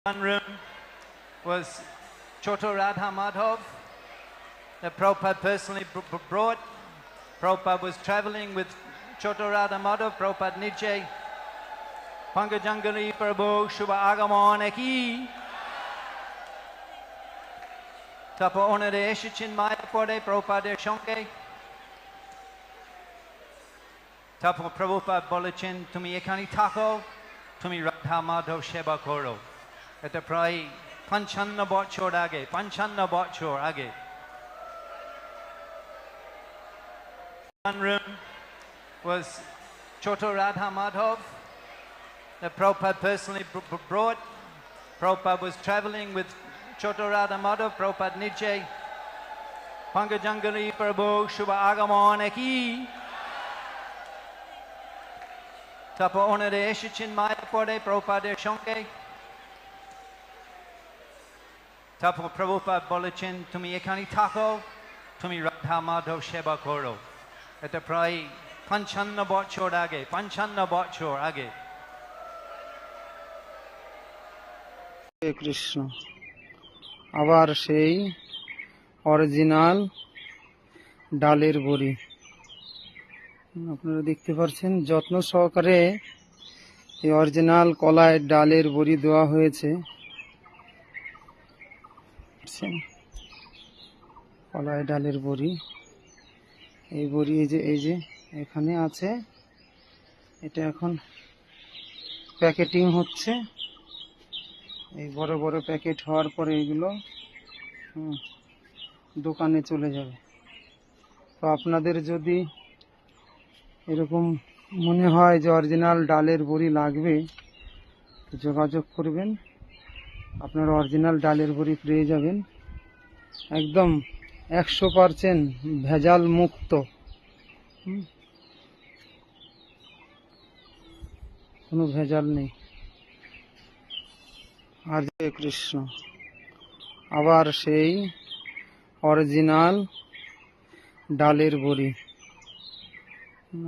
One room was Choto Radha Madhav that Prabhupada personally brought. Prabhupada was traveling with Choto Radha Madhav, Prabhupada Niche, Pangajangari Prabhu, Shubha Agamon Eki. Tapo onare Eshichin Maya Pode, Prabhupada Shonke. Tapo Prabhupada Bolechin, Tumi Ekani Tako, Tumi Radha Madhav Sheba Koro. এটা প্রায় 55 বছর আগে 55 বছর আগে One room was Choto Radha Madhav that Prabhupada personally brought. Prabhupada was traveling with Choto Radha Madhav, Prabhupada Niche, Pangajangari Prabhu, Shubha Agamon Eki. Tapo onare Eshichin Maya Pode, Prabhupada Shonke. তারপর প্রভুপাদ বলেছেন তুমি এখানে থাকো তুমি রাধা মাধব সেবা করো এটা প্রায় 55 বছর আগে 55 বছর আগে কৃষ্ণ আবার সেই অরিজিনাল ডালের বড়ি আপনারা দেখতে পাচ্ছেন যত্ন সহকারে এই অরিজিনাল কলায় ডালের বড়ি দেওয়া হয়েছে কলায় ডালের বড়ি এই বড়ি এই যে এখানে আছে এটা এখন প্যাকেটিং হচ্ছে এই বড় বড় প্যাকেট হওয়ার পরে এগুলো দোকানে চলে যাবে তো আপনাদের যদি এরকম মনে হয় যে অরিজিনাল ডালের বড়ি লাগবে তো যোগাযোগ করবেন আপনারা অরিজিনাল ডালের বড়ি পেয়ে যাবেন একদম 100% ভেজাল মুক্ত কোনো ভেজাল নেই আর জয় কৃষ্ণ আবার সেই অরিজিনাল ডালের বড়ি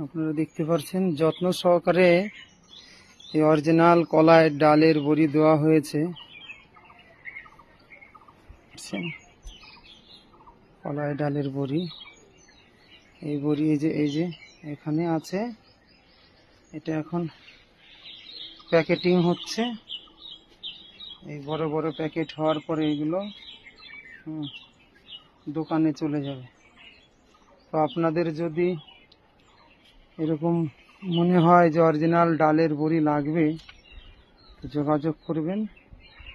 আপনারা দেখতে পাচ্ছেন যত্ন সহকারে এই অরিজিনাল কলায় ডালের বড়ি দেওয়া হয়েছে কলায় ডালের বড়ি এই বড়ি এই যে এখানে আছে এটা এখন প্যাকেটিং হচ্ছে এই বড় বড় প্যাকেট হওয়ার পরে এগুলো দোকানে চলে যাবে তো আপনাদের যদি এরকম মনে হয় যে অরিজিনাল ডালের বড়ি লাগবে তো যোগাযোগ করবেন